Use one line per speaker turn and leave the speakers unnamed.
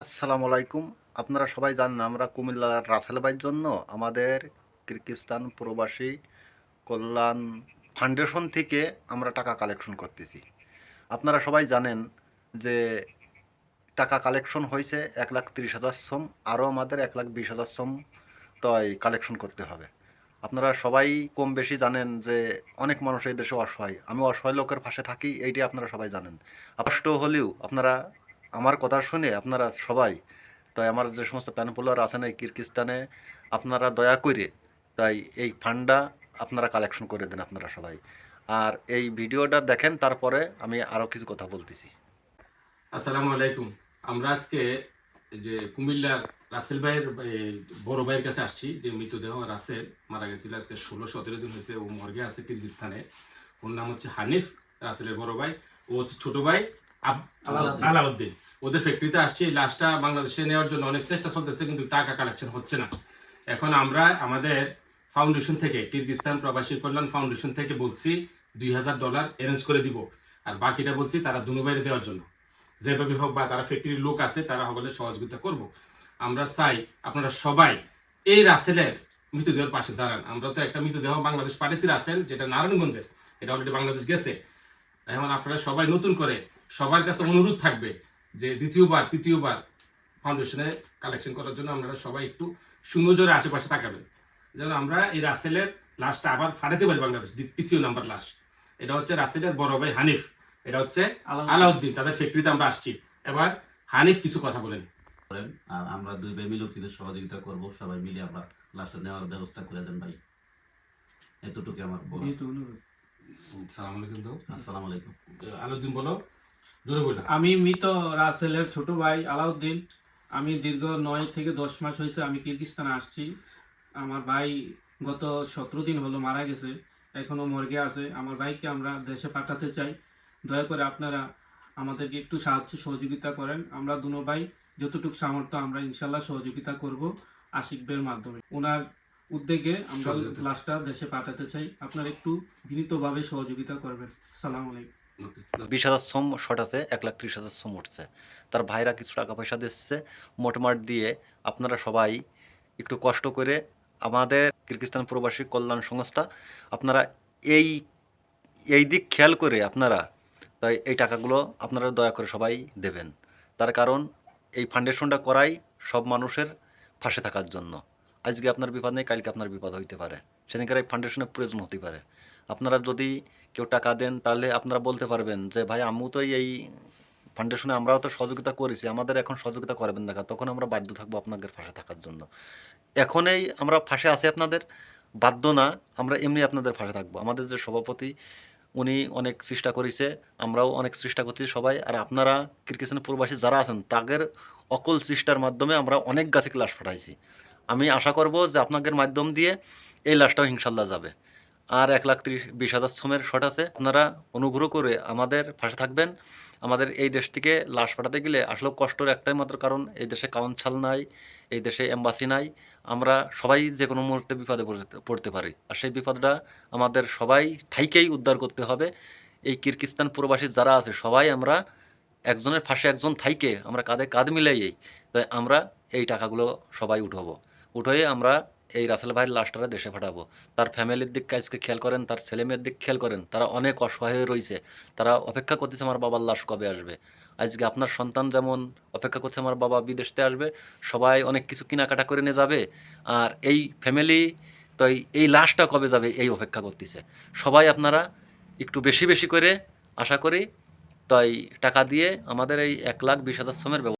আসসালামু আলাইকুম। আপনারা সবাই জানেন আমরা কুমিল্লার রাসেল ভাইয়ের জন্য আমাদের কিরগিজস্তান প্রবাসী কল্যাণ ফাউন্ডেশন থেকে আমরা টাকা কালেকশন করতেছি। আপনারা সবাই জানেন যে টাকা কালেকশন হয়েছে 1,30,000 সোম, আরও আমাদের 1,20,000 সোম তাই কালেকশন করতে হবে। আপনারা সবাই কম বেশি জানেন যে অনেক মানুষ এই দেশে অসহায়। আমি অসহায় লোকের পাশে থাকি, এইটি আপনারা সবাই জানেন। কষ্ট হলেও আপনারা আমার কথা শুনে আপনারা সবাই, তাই আমার যে সমস্ত প্যান ফলোয়ার আছেন এই কিরগিজস্তানে, আপনারা দয়া করে তাই এই ফান্ডটা আপনারা কালেকশন করে দেন আপনারা সবাই। আর এই ভিডিওটা দেখেন, তারপরে আমি আরও কিছু কথা বলতেছি।
আসসালামু আলাইকুম। আমরা আজকে যে কুমিল্লার রাসেল ভাইয়ের বড় ভাইয়ের কাছে আসছি, যে মৃতদেহ রাসেল মারা গেছিল আজকে 16-17 দিন হয়েছে। ও মর্গে আছে কিরগিজস্তানে। ওর নাম হচ্ছে হানিফ, রাসেলের বড় ভাই। ও হচ্ছে ছোট ভাই আলাউদ্দিন। ওদের ফ্যাক্টরিতে আসছি। এই লাশটা বাংলাদেশে নেওয়ার জন্য অনেক চেষ্টা চলতেছে, কিন্তু টাকা কালেকশন হচ্ছে না। এখন আমরা আমাদের ফাউন্ডেশন থেকে, কিরগিজস্তান প্রবাসী কল্যাণ ফাউন্ডেশন থেকে বলছি $2,000 অ্যারেঞ্জ করে দিব, আর বাকিটা বলছি তারা দুনো বাইরে দেওয়ার জন্য। যেভাবে হোক, বা তারা ফ্যাক্টরির লোক আছে, তারা হলে সহযোগিতা করব। আমরা চাই আপনারা সবাই এই রাসেলের মৃতদেহের পাশে দাঁড়ান। আমরা তো একটা মৃতদেহ বাংলাদেশ পাঠিয়েছি রাসেল, যেটা নারায়ণগঞ্জের, এটা অলরেডি বাংলাদেশ গেছে। এখন আপনারা সবাই নতুন করে সবার কাছে অনুরোধ থাকবে যে দ্বিতীয়বার তৃতীয়বার ফাউন্ডেশনে কালেকশন করার জন্য আপনারা সবাই একটু সুনজরে আশেপাশে তাকাবেন, যেন আমরা এই রাসেলের লাশটা আবার ফাটাতে পারি। বাংলাদেশ তৃতীয় নাম্বার লাশ। এটা হচ্ছে রাসেলের বড় ভাই হানিফ, এটা হচ্ছে আলাউদ্দিন। তাদের ফ্যাক্টরিতে আমরা আসছি। এবার হানিফ কিছু কথা বলেন।
আর আমরা দুই ভাই মিলেও কিছু সহযোগিতা করব। সবাই মিলে আমরা লাশটা নেওয়ার ব্যবস্থা করে দেন ভাই। এতটুকু আমার বলা।
সালাম আলাইকুম।
আসসালামু আলাইকুম।
আলাউদ্দিন বলো, জোরে বলো।
আমি মৃত রাসেলের ছোট ভাই আলাউদ্দিন। আমি দীর্ঘ 9 থেকে 10 মাস হয়েছে আমি কিরগিজস্তানে আসছি। আমার ভাই গত 17 দিন হলো মারা গেছে, এখনো মর্গে আছে। আমার ভাইকে আমরা দেশে পাঠাতে চাই। দয়া করে আপনারা আমাদেরকে একটু সাহায্য সহযোগিতা করেন। আমরা দুনো ভাই যতটুকু সামর্থ্য আমরা ইনশাল্লাহ সহযোগিতা করব আশিক ভাইয়ের মাধ্যমে। ওনার উদ্যোগে আমরা লাশটা দেশে পাঠাতে চাই। আপনারা একটু বিনীতভাবে সহযোগিতা করবেন। আসসালামু আলাইকুম।
20,000 সোম শর্ট আছে, 1,30,000 সোম উঠছে। তার ভাইরা কিছু টাকা পয়সা দিচ্ছে মোটমাট দিয়ে। আপনারা সবাই একটু কষ্ট করে আমাদের কিরগিজস্তান প্রবাসী কল্যাণ সংস্থা, আপনারা এই এই দিক খেয়াল করে আপনারা তাই এই টাকাগুলো আপনারা দয়া করে সবাই দেবেন। তার কারণ এই ফাউন্ডেশনটা করাই সব মানুষের পাশে থাকার জন্য। আজকে আপনার বিপদ নেই, কালকে আপনার বিপদ হইতে পারে, সেদিনকার এই ফাউন্ডেশনের প্রয়োজন হতে পারে। আপনারা যদি কেউ টাকা দেন তাহলে আপনারা বলতে পারবেন যে ভাই আমিও তো এই ফাউন্ডেশনে আমরাও তো সহযোগিতা করেছি, আমাদের এখন সহযোগিতা করবেন না, তখন আমরা বাধ্য থাকবো আপনাদের পাশে থাকার জন্য। এখনই আমরা পাশে আছি আপনাদের, বাধ্য না, আমরা এমনি আপনাদের পাশে থাকবো। আমাদের যে সভাপতি উনি অনেক চেষ্টা করেছে, আমরাও অনেক চেষ্টা করছি সবাই। আর আপনারা কিরগিজস্তান প্রবাসী যারা আছেন তাদের অকল চেষ্টার মাধ্যমে আমরা অনেক গাছে লাশ পাঠাইছি। আমি আশা করব যে আপনাদের মাধ্যম দিয়ে এই লাশটাও ইনশাল্লাহ যাবে। আর 1,20,000 সোমের শট আছে। আপনারা অনুগ্রহ করে আমাদের পাশে থাকবেন। আমাদের এই দেশ থেকে লাশ পাঠাতে গেলে আসলে কষ্টের একটাই মাত্র কারণ, এই দেশে কাউন্সিল নাই, এই দেশে এম্বাসি নাই। আমরা সবাই যে কোনো মুহূর্তে বিপদে পড়তে পারি, আর সেই বিপদটা আমাদের সবাই থাইকেই উদ্ধার করতে হবে। এই কিরগিজস্তান প্রবাসী যারা আছে সবাই আমরা একজনের পাশে একজন থাইকে আমরা কাঁধে কাঁধ মিলাইয়েই তাই আমরা এই টাকাগুলো সবাই উঠোয়ে আমরা এই রাসেল ভাইয়ের লাশটারা দেশে পাঠাবো। তার ফ্যামিলির দিক আজকে খেয়াল করেন, তার ছেলে মেয়ের দিক খেয়াল করেন, তারা অনেক অসহায় হয়ে রয়েছে। তারা অপেক্ষা করতেছে আমার বাবার লাশ কবে আসবে। আজকে আপনার সন্তান যেমন অপেক্ষা করছে আমার বাবা বিদেশতে আসবে, সবাই অনেক কিছু কেনাকাটা করে নিয়ে যাবে। আর এই ফ্যামিলি তো এই লাশটা কবে যাবে এই অপেক্ষা করতেছে। সবাই আপনারা একটু বেশি বেশি করে আশা করি তাই টাকা দিয়ে আমাদের এই 1,20,000 শ্রমের